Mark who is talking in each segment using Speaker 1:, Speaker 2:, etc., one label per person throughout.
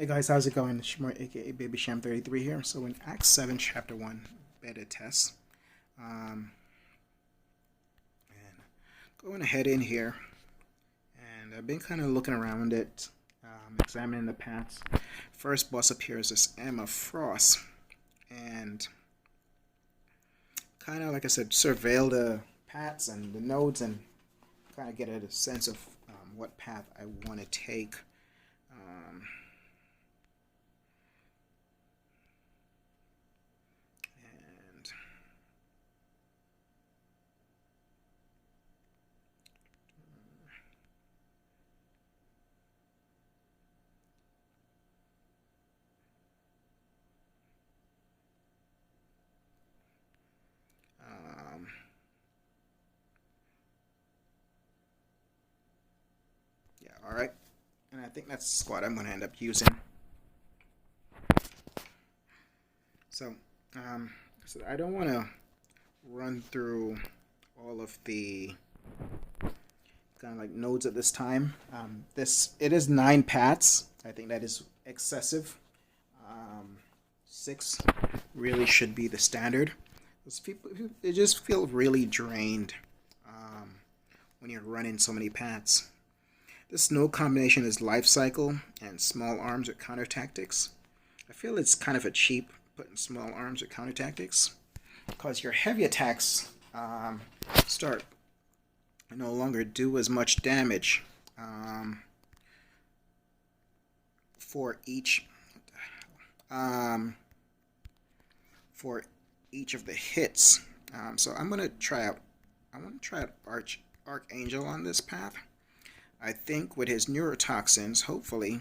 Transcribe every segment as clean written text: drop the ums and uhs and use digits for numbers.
Speaker 1: Hey guys, how's it going? It's Shmur, aka Baby Sham 33 here. So in Act 7, Chapter 1, beta test. And going ahead in here, and I've been kind of looking around it, examining the paths. First boss appears as Emma Frost, and kind of, like I said, surveil the paths and the nodes and kind of get a sense of what path I want to take. And yeah, all right. And I think that's the squad I'm going to end up using. So, so I don't want to run through all of the kind of like nodes at this time. It is 9 paths. I think that is excessive. 6 really should be the standard. Those people, they just feel really drained when you're running so many paths. This node combination is Lifecycle and Small Arms with Counter Tactics. I feel it's kind of a cheap putting Small Arms with Counter Tactics because your heavy attacks start no longer do as much damage for each of the hits. So I'm gonna try out. I want to try out Archangel on this path. I think with his neurotoxins, hopefully,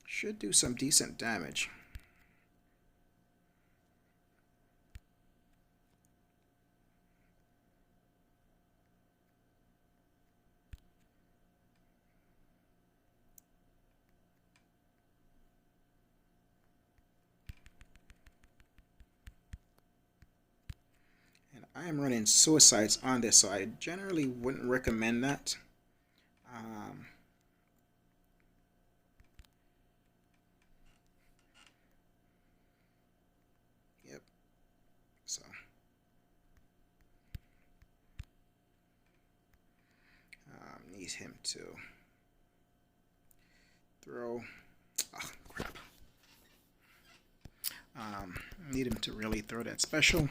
Speaker 1: should do some decent damage. And I am running suicides on this, so I generally wouldn't recommend that. Yep. So need him to throw. Oh crap. Need him to really throw that special.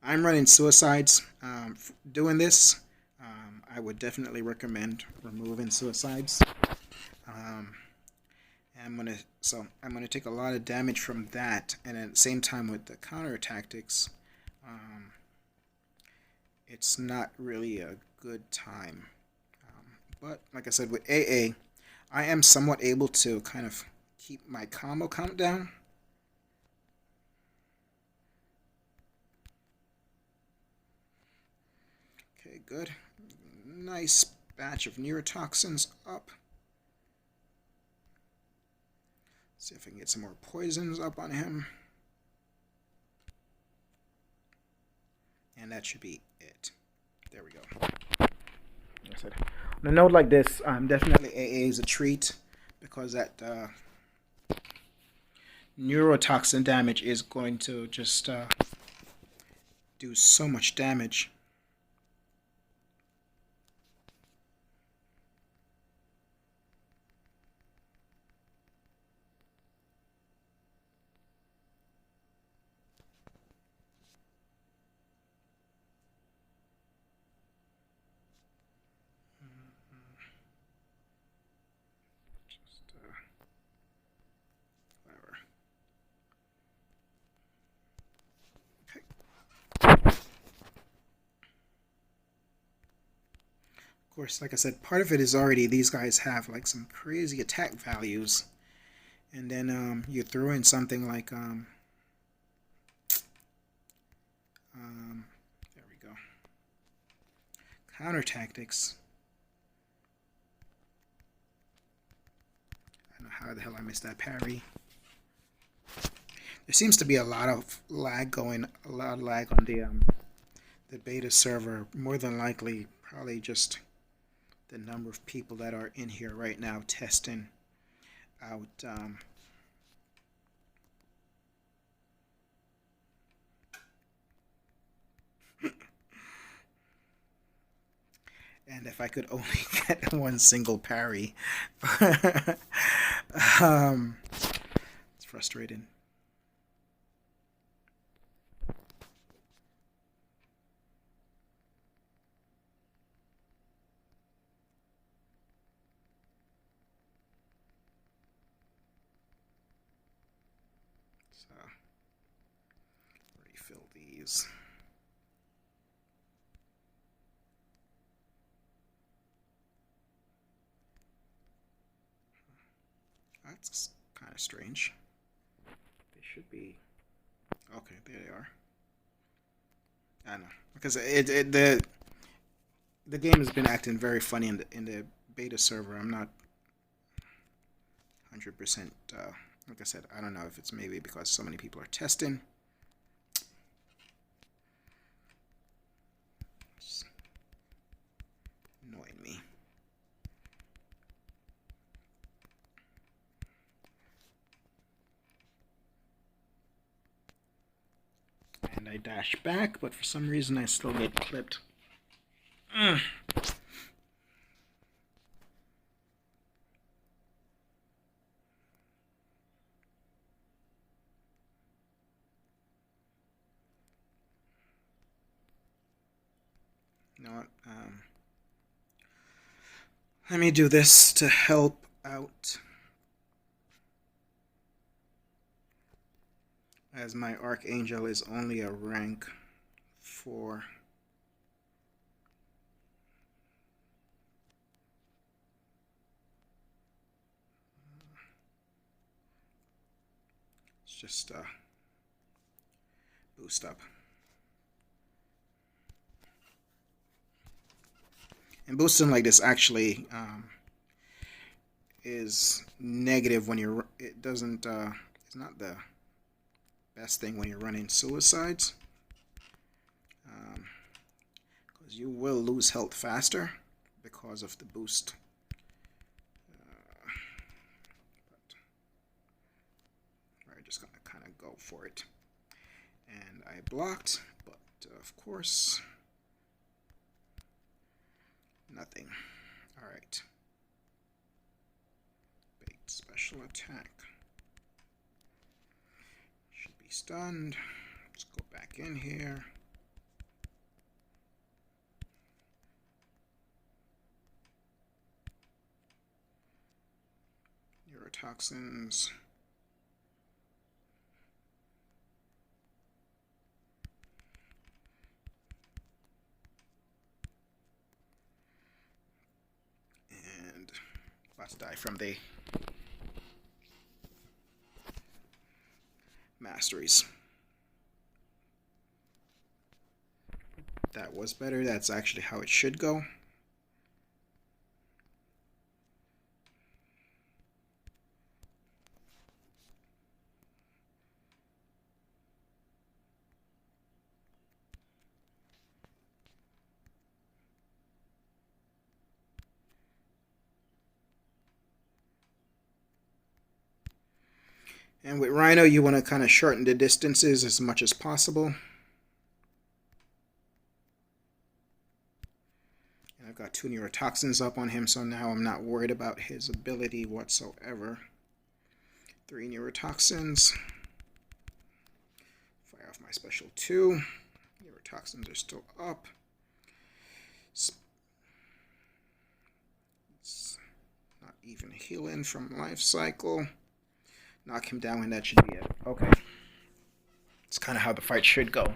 Speaker 1: I'm running suicides. Doing this, I would definitely recommend removing suicides. I'm gonna take a lot of damage from that, and at the same time with the counter tactics, it's not really a good time. But like I said, with AA, I am somewhat able to kind of keep my combo count down. Okay, good. Nice batch of neurotoxins up. See if I can get some more poisons up on him. And that should be it. There we go. Like I said, on a note like this, definitely AA is a treat because that neurotoxin damage is going to just do so much damage. Of course, like I said, part of it is already these guys have like some crazy attack values, and then you throw in something like there we go, counter tactics. I don't know how the hell I missed that parry. There seems to be a lot of lag on the beta server. More than likely, probably just the number of people that are in here right now testing out. And if I could only get one single parry, um, it's frustrating. So refill these. That's kind of strange. They should be okay. There they are. I know because the game has been acting very funny in the beta server. I'm not 100%. Like I said, I don't know if it's maybe because so many people are testing. It's annoying me. And I dash back, but for some reason I still get clipped. Mm. You know what? Let me do this to help out. As my Archangel is only a rank 4. It's just boost up. And boosting like this actually is negative when you're. It doesn't. It's not the best thing when you're running suicides, because you will lose health faster because of the boost. But we're just gonna kind of go for it. And I blocked, but of course, nothing. All right. Bait special attack. Should be stunned. Let's go back in here. Neurotoxins. And about to die from the masteries. That was better. That's actually how it should go. And with Rhino, you want to kind of shorten the distances as much as possible. And I've got 2 neurotoxins up on him, so now I'm not worried about his ability whatsoever. 3 neurotoxins. Fire off my special 2. Neurotoxins are still up. It's not even healing from Lifecycle. Knock him down and that should be it. Okay. It's kind of how the fight should go.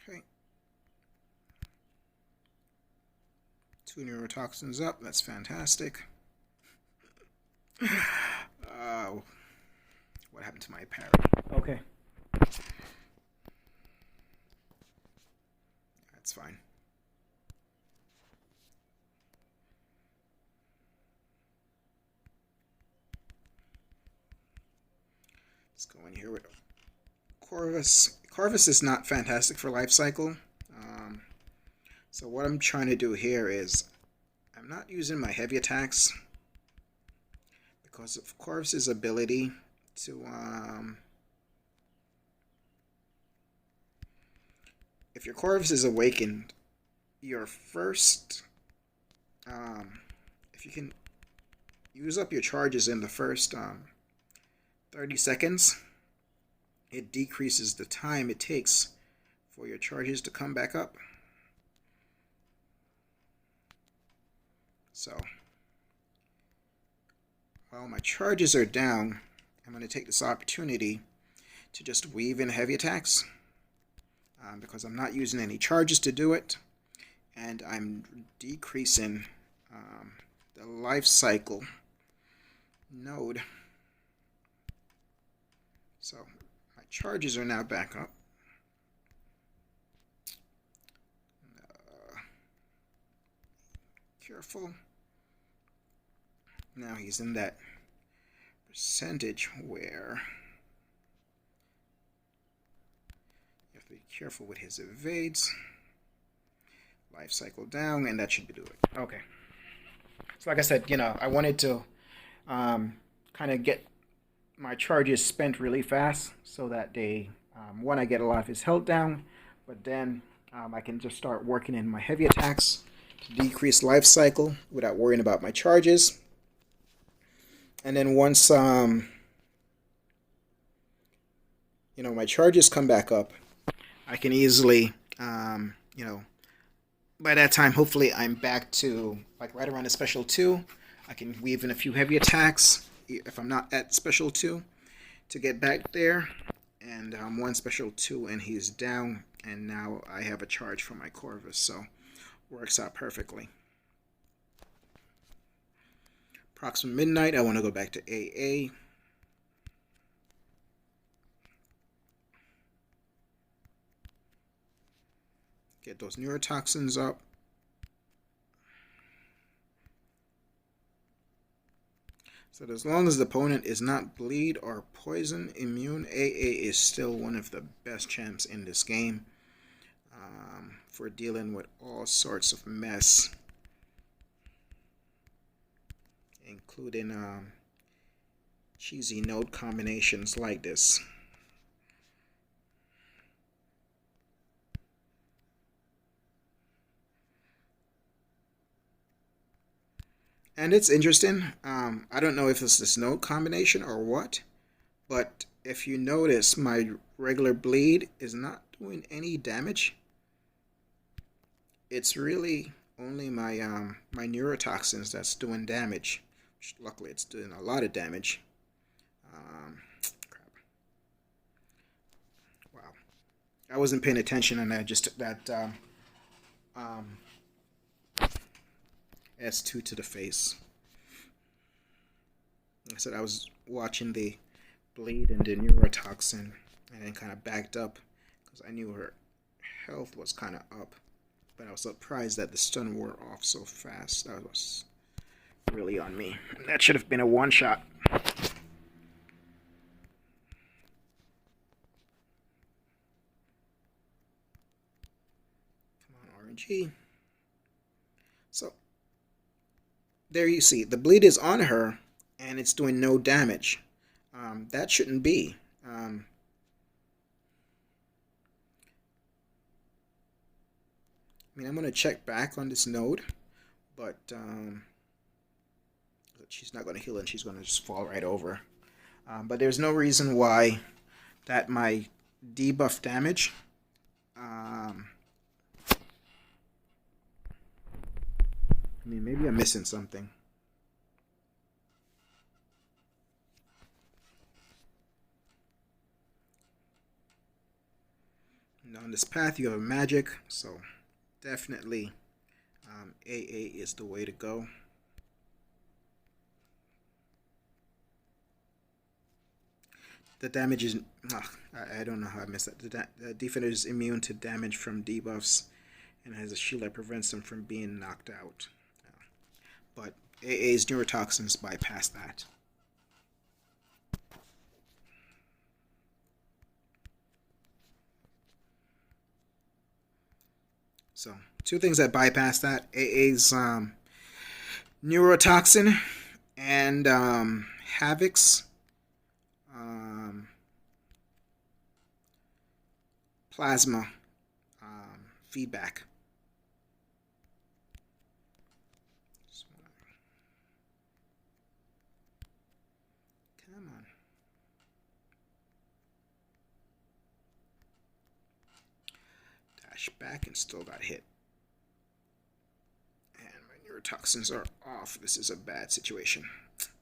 Speaker 1: Okay. 2 neurotoxins up. That's fantastic. What happened to my parrot? Okay. That's fine. Let's go in here with Corvus. Corvus is not fantastic for Lifecycle. So what I'm trying to do here is I'm not using my heavy attacks because of Corvus's ability to if your Corvus is awakened, your first if you can use up your charges in the first 30 seconds, it decreases the time it takes for your charges to come back up. So while my charges are down, I'm going to take this opportunity to just weave in heavy attacks because I'm not using any charges to do it, and I'm decreasing the life cycle node. So my charges are now back up. Careful. Now he's in that percentage where you have to be careful with his evades. Life cycle down, and that should be doing it. Okay. So like I said, I wanted to kind of get my charges spent really fast so that they, one, I get a lot of his health down, but then I can just start working in my heavy attacks to decrease life cycle without worrying about my charges. And then once my charges come back up, I can easily by that time hopefully I'm back to like right around a special 2. I can weave in a few heavy attacks if I'm not at special 2 to get back there, and one special 2 and he's down, and now I have a charge for my Corvus, so works out perfectly. Approximate midnight, I want to go back to AA. Get those neurotoxins up. So as long as the opponent is not bleed or poison immune, AA is still one of the best champs in this game for dealing with all sorts of mess, including cheesy node combinations like this. And it's interesting. I don't know if it's this node combination or what, but if you notice, my regular bleed is not doing any damage. It's really only my my neurotoxins that's doing damage. Which, luckily, it's doing a lot of damage. Crap. Wow. I wasn't paying attention, and I just took that S2 to the face. Like I said, I was watching the bleed and the neurotoxin, and then kind of backed up because I knew her health was kind of up. But I was surprised that the stun wore off so fast. That was really on me. That should have been a one-shot. Come on, RNG. So, there you see. The bleed is on her, and it's doing no damage. That shouldn't be. I mean, I'm going to check back on this node, but she's not going to heal and she's going to just fall right over. But there's no reason why that my debuff damage I mean, maybe I'm missing something. And on this path, you have a magic, so definitely AA is the way to go. The damage is... I don't know how I missed that. The defender is immune to damage from debuffs and has a shield that prevents them from being knocked out. But AA's neurotoxins bypass that. So, two things that bypass that. AA's neurotoxin and Havoc's plasma feedback. Come on. Dash back and still got hit. And my neurotoxins are off. This is a bad situation.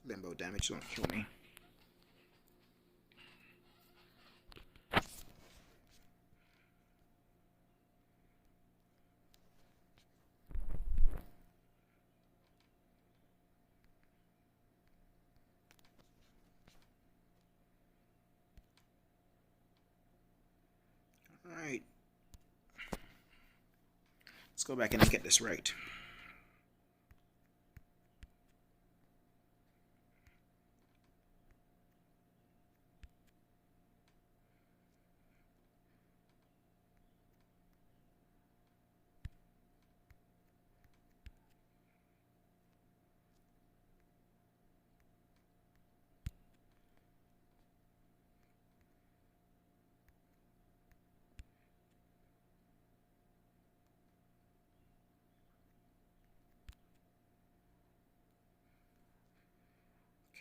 Speaker 1: Limbo damage, don't kill me. Alright. Let's go back in and get this right.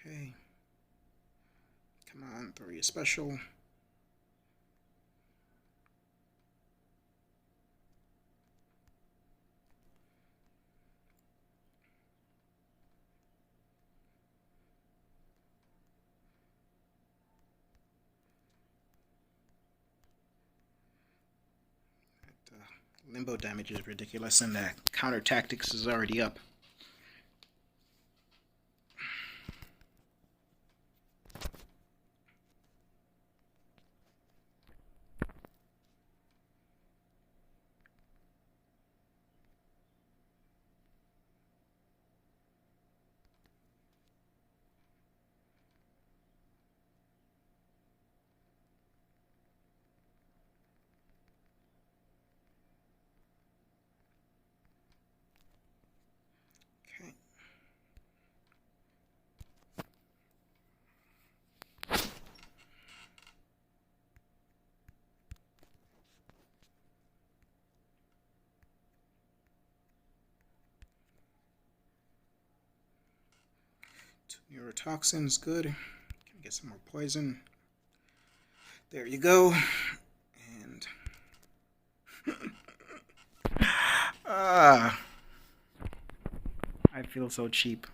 Speaker 1: Okay. Come on, throw your special. Limbo damage is ridiculous, and the counter tactics is already up. Okay. Two neurotoxins, good. Can get some more poison. There you go. And I feel so cheap.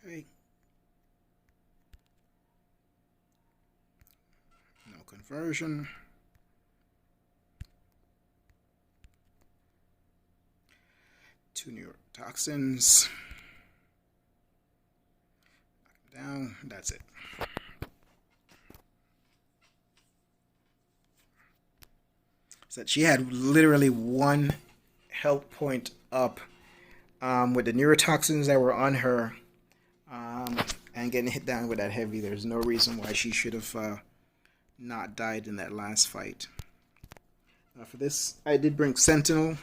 Speaker 1: Okay. No conversion. Two neurotoxins. Knock them down. That's it. So she had literally one health point up with the neurotoxins that were on her and getting hit down with that heavy. There's no reason why she should have not died in that last fight. For this, I did bring Sentinel.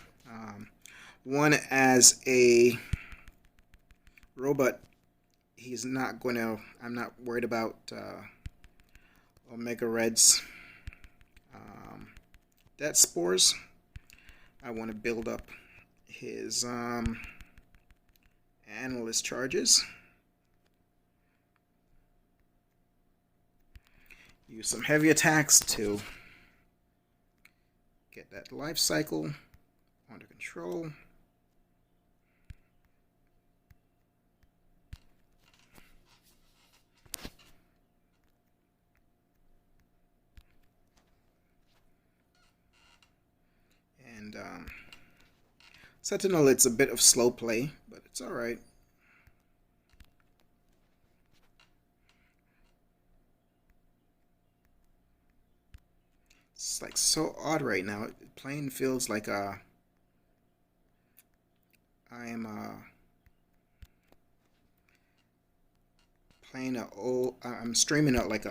Speaker 1: One as a robot. He's not going to... I'm not worried about Omega Red's death spores. I want to build up his analyst charges. Use some heavy attacks to get that life cycle under control. And Sentinel, it's a bit of slow play, but it's alright. It's like so odd right now. Playing feels like I am playing I'm streaming out like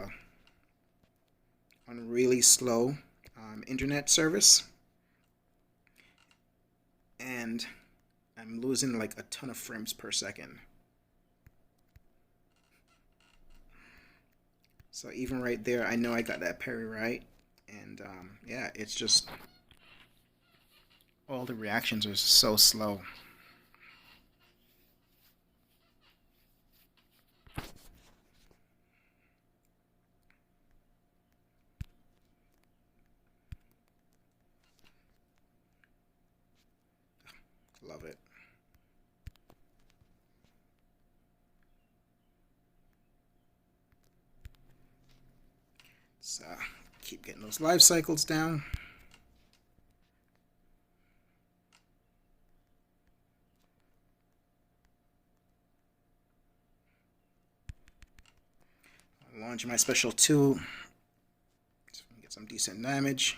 Speaker 1: on really slow internet service, and I'm losing like a ton of frames per second. So even right there, I know I got that parry right, and yeah, it's just all the reactions are so slow. Love it. So keep getting those life cycles down. Launch my special 2. So get some decent damage.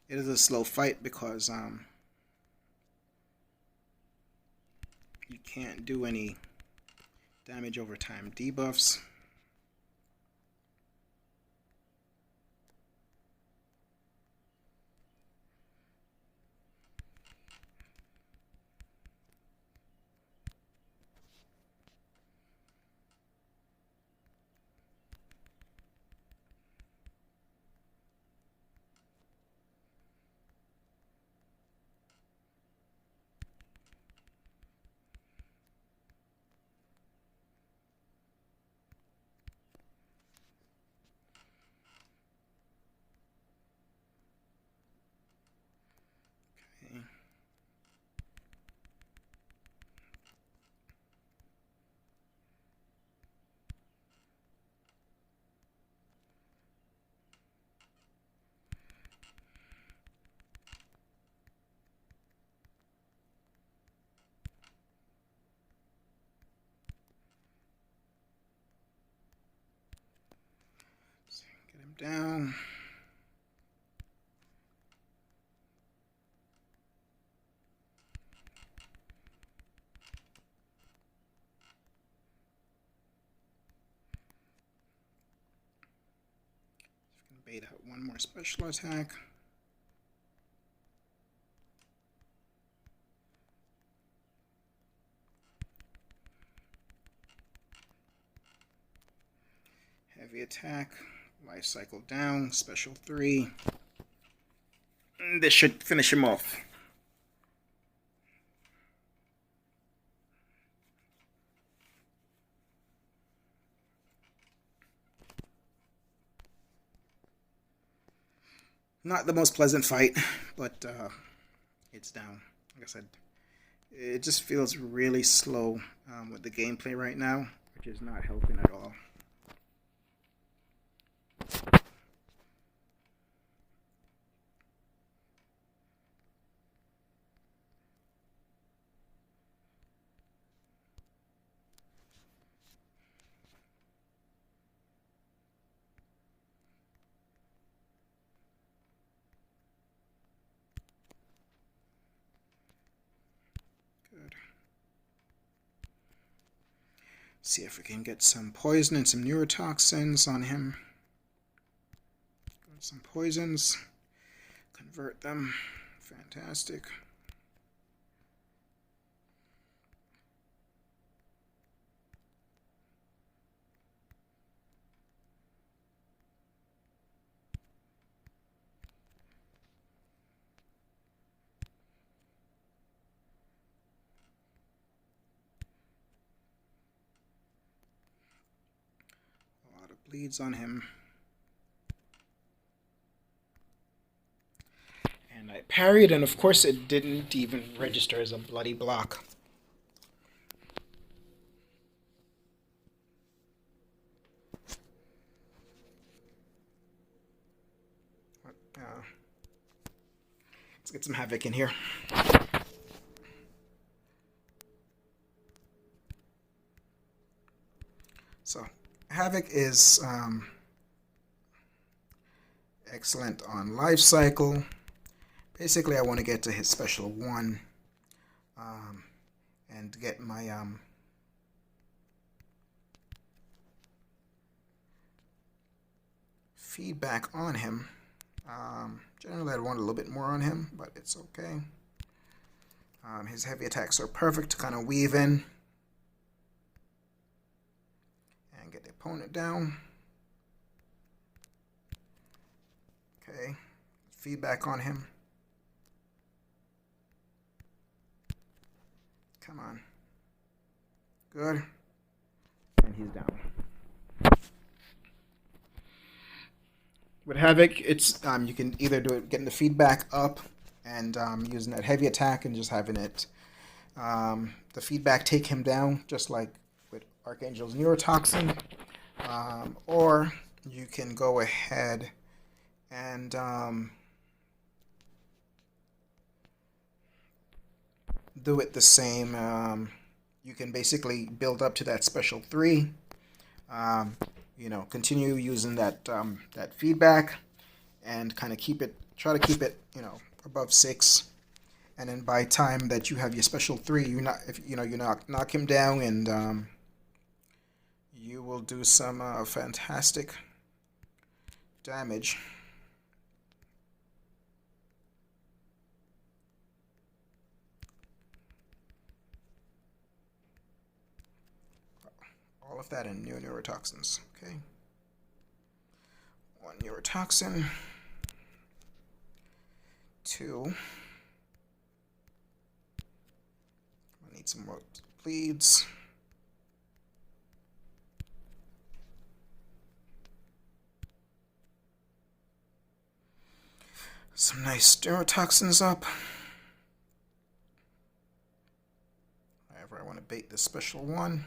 Speaker 1: It is a slow fight because you can't do any damage over time debuffs. Okay. So get him down. Bait out one more special attack. Heavy attack, life cycle down, special 3. And this should finish him off. Not the most pleasant fight, but it's down. Like I said, it just feels really slow with the gameplay right now, which is not helping at all. Good. See if we can get some poison and some neurotoxins on him. Got some poisons. Convert them. Fantastic. bleeds on him. And I parried, and of course it didn't even register as a bloody block. Let's get some Havoc in here. So, Havoc is excellent on Lifecycle. Basically, I want to get to his special 1 and get my feedback on him. Generally, I'd want a little bit more on him, but it's okay. His heavy attacks are perfect to kind of weave in and get the opponent down. Okay, feedback on him. Come on. Good. And he's down. With Havoc, it's you can either do it getting the feedback up and using that heavy attack and just having it the feedback take him down, just like with Archangel's Neurotoxin, or you can go ahead and do it the same. You can basically build up to that special 3. Continue using that that feedback and kind of try to keep it, above 6. And then by time that you have your special 3, you knock him down, and you will do some fantastic damage. All of that in neurotoxins. Okay. 1 neurotoxin. 2. I need some more bleeds. Some nice neurotoxins up. However, I want to bait this special 1.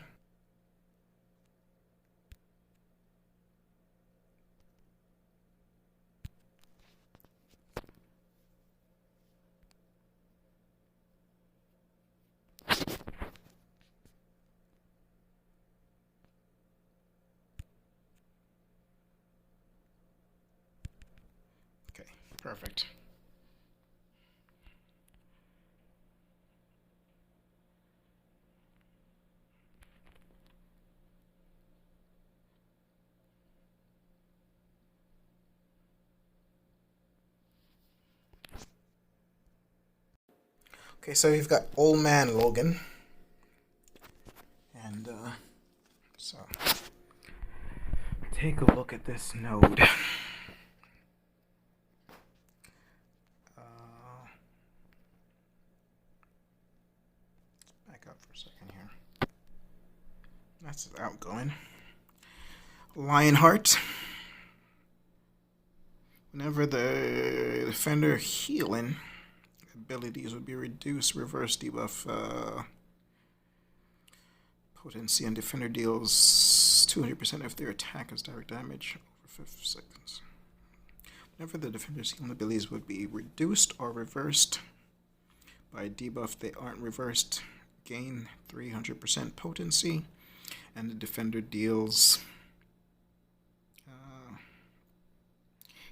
Speaker 1: Okay, perfect. Okay, so you've got Old Man Logan, and so take a look at this node. Back up for a second here. That's outgoing. Lionheart. Whenever the defender healing, abilities would be reduced, reverse debuff potency, and defender deals 200% if their attack is direct damage over 5 seconds. Whenever the defender's healing abilities would be reduced or reversed by debuff, they aren't reversed, gain 300% potency, and the defender deals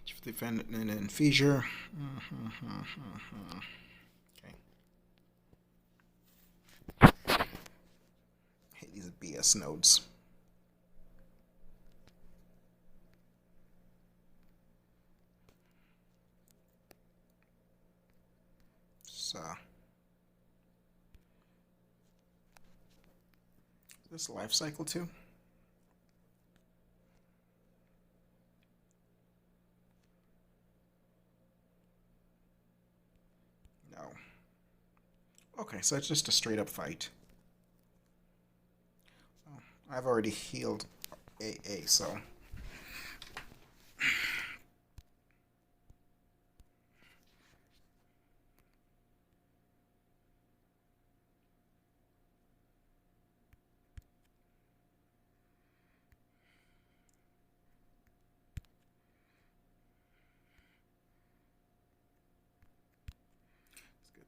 Speaker 1: each defendant and fissure. Okay. Hate these BS nodes. So this life cycle too. No. Okay, so it's just a straight up fight. I've already healed AA, so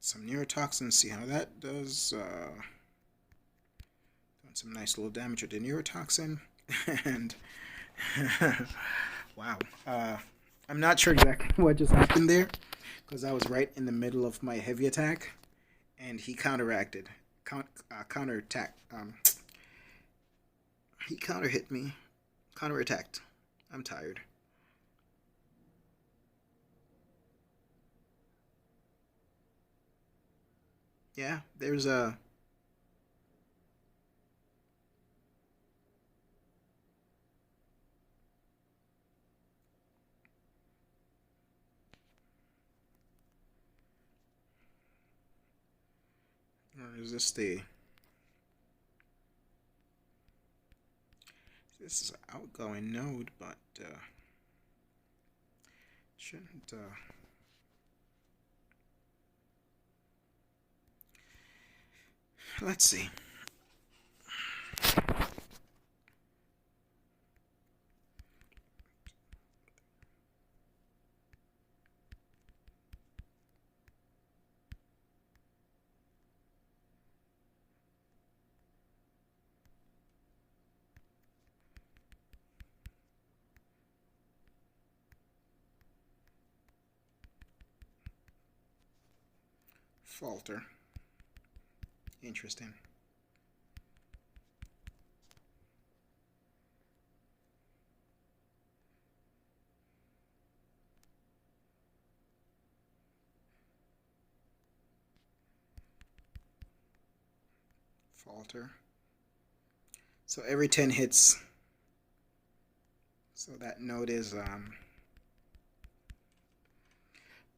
Speaker 1: some neurotoxin, see how that does. Doing some nice little damage with the neurotoxin. And wow. I'm not sure exactly what just happened there, because I was right in the middle of my heavy attack, and he counteracted. Counterattack. He counter hit me. Counterattacked. I'm tired. Yeah, there's a. Or is this the. This is an outgoing node, but shouldn't. Let's see. Falter. Interesting. Falter. So every 10 hits. So that node is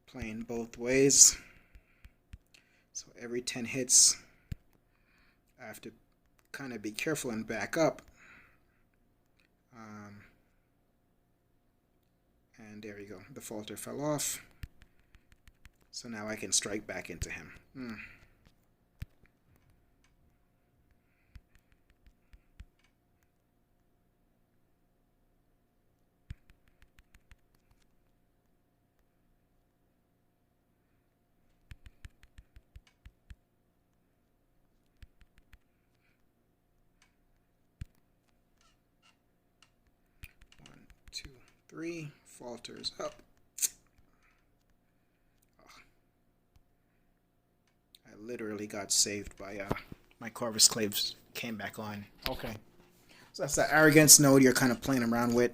Speaker 1: playing both ways. So every 10 hits, I have to kind of be careful and back up. And there you go. The falter fell off. So now I can strike back into him. 2, 3, falters up. Oh. I literally got saved by my Corvus Claves came back on. Okay. So that's the arrogance node you're kind of playing around with.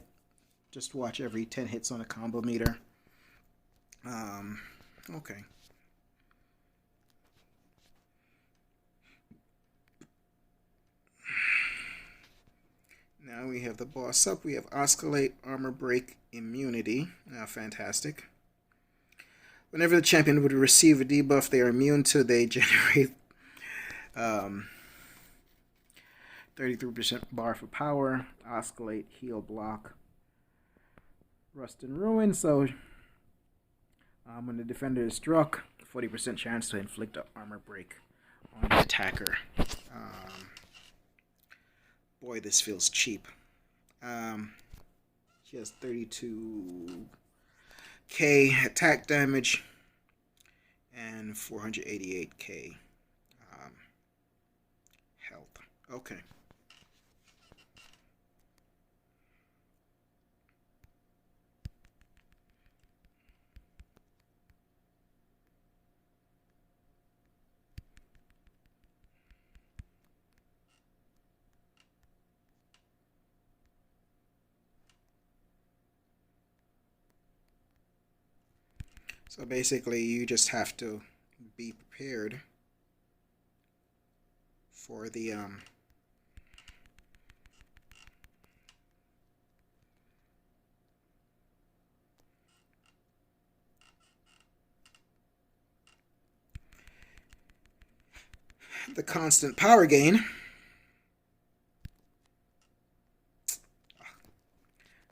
Speaker 1: Just watch every 10 hits on a combo meter. Okay. Now we have the boss up. We have Oscillate, Armor Break, Immunity. Fantastic. Whenever the champion would receive a debuff they are immune to, they generate 33% bar for power. Oscillate, Heal, Block, Rust and Ruin. So when the defender is struck, 40% chance to inflict an armor break on the attacker. Boy, this feels cheap. She has 32k attack damage and 488k health. Okay. So basically, you just have to be prepared for the constant power gain.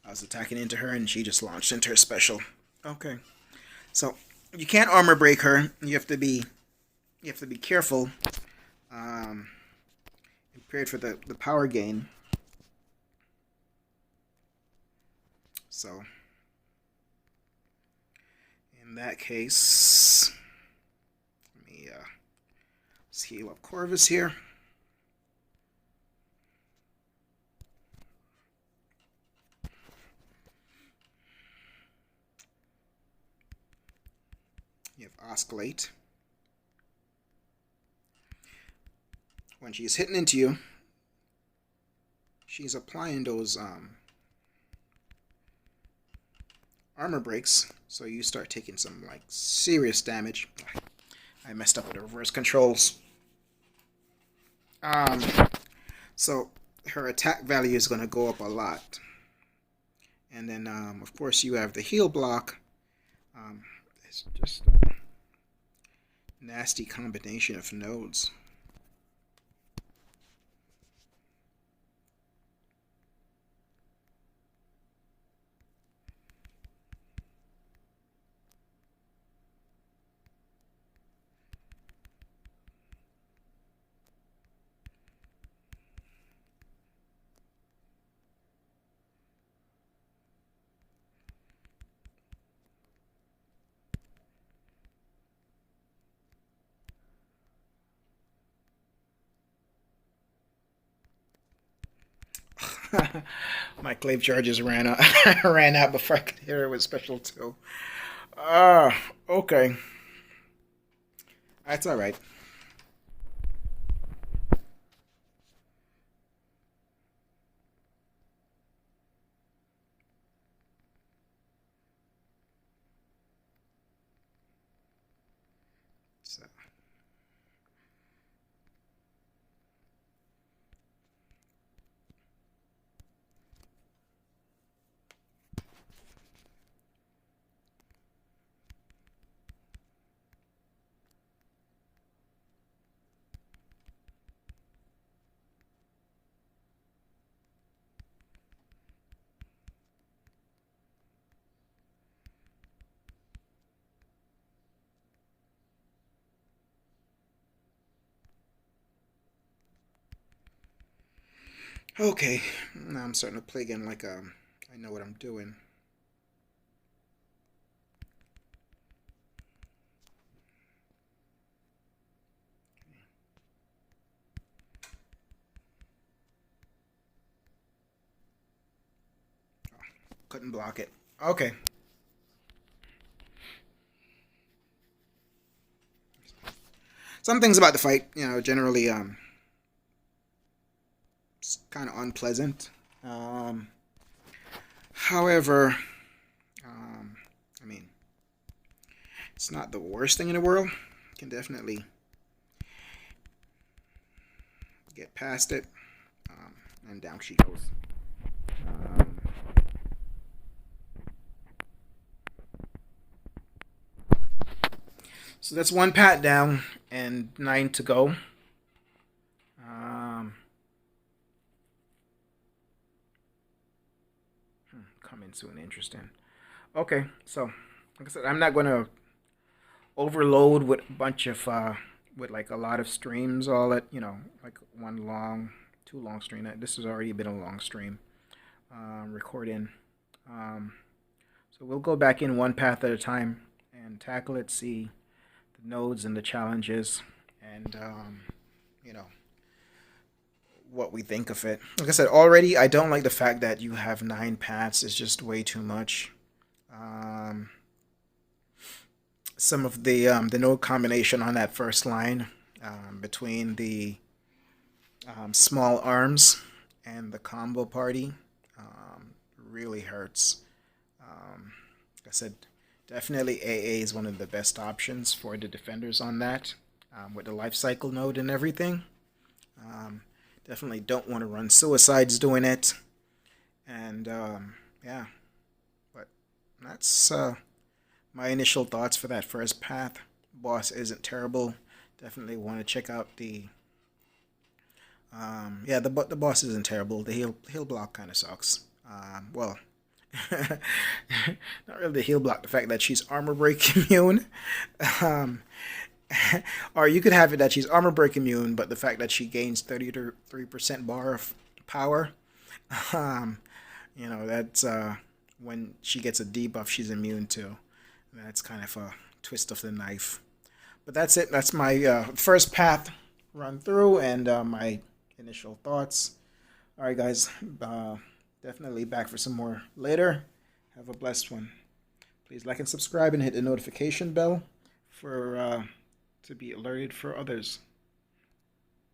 Speaker 1: I was attacking into her and she just launched into her special. Okay. So you can't armor break her. You have to be careful. Prepared for the power gain. So in that case, let me let's heal up Corvus here. You have Osculate. When she's hitting into you, she's applying those armor breaks, so you start taking some like serious damage. I messed up with the reverse controls. So her attack value is going to go up a lot. And then, of course, you have the heal block. It's just a nasty combination of nodes. My clave charges ran out, ran out before I could hear it with special 2. Okay. That's alright. So. Okay, now I'm starting to play again like I know what I'm doing. Couldn't block it. Okay. Some things about the fight, generally it's kind of unpleasant. However, I mean, it's not the worst thing in the world. You can definitely get past it. And down she goes. So that's 1 pat down and 9 to go. Coming soon, interesting. Okay, so like I said, I'm not going to overload with a bunch of with like a lot of streams all at like 2 long stream. This has already been a long stream recording. So we'll go back in 1 path at a time and tackle it, see the nodes and the challenges, and what we think of it. Like I said, already I don't like the fact that you have 9 paths. It's just way too much. Some of the node combination on that first line between the small arms and the combo party really hurts. Like I said, definitely AA is one of the best options for the defenders on that with the Lifecycle node and everything. Definitely don't want to run suicides doing it. And yeah, but that's my initial thoughts for that first path. Boss isn't terrible. Definitely want to check out the yeah, the boss isn't terrible. The heal block kind of sucks. Well, not really the heal block. The fact that she's armor break immune. Or you could have it that she's armor break immune, but the fact that she gains 33% bar of power, that's when she gets a debuff she's immune to. That's kind of a twist of the knife. But that's it. That's my first path run through and my initial thoughts. All right, guys. Definitely back for some more later. Have a blessed one. Please like and subscribe and hit the notification bell for to be alerted for others.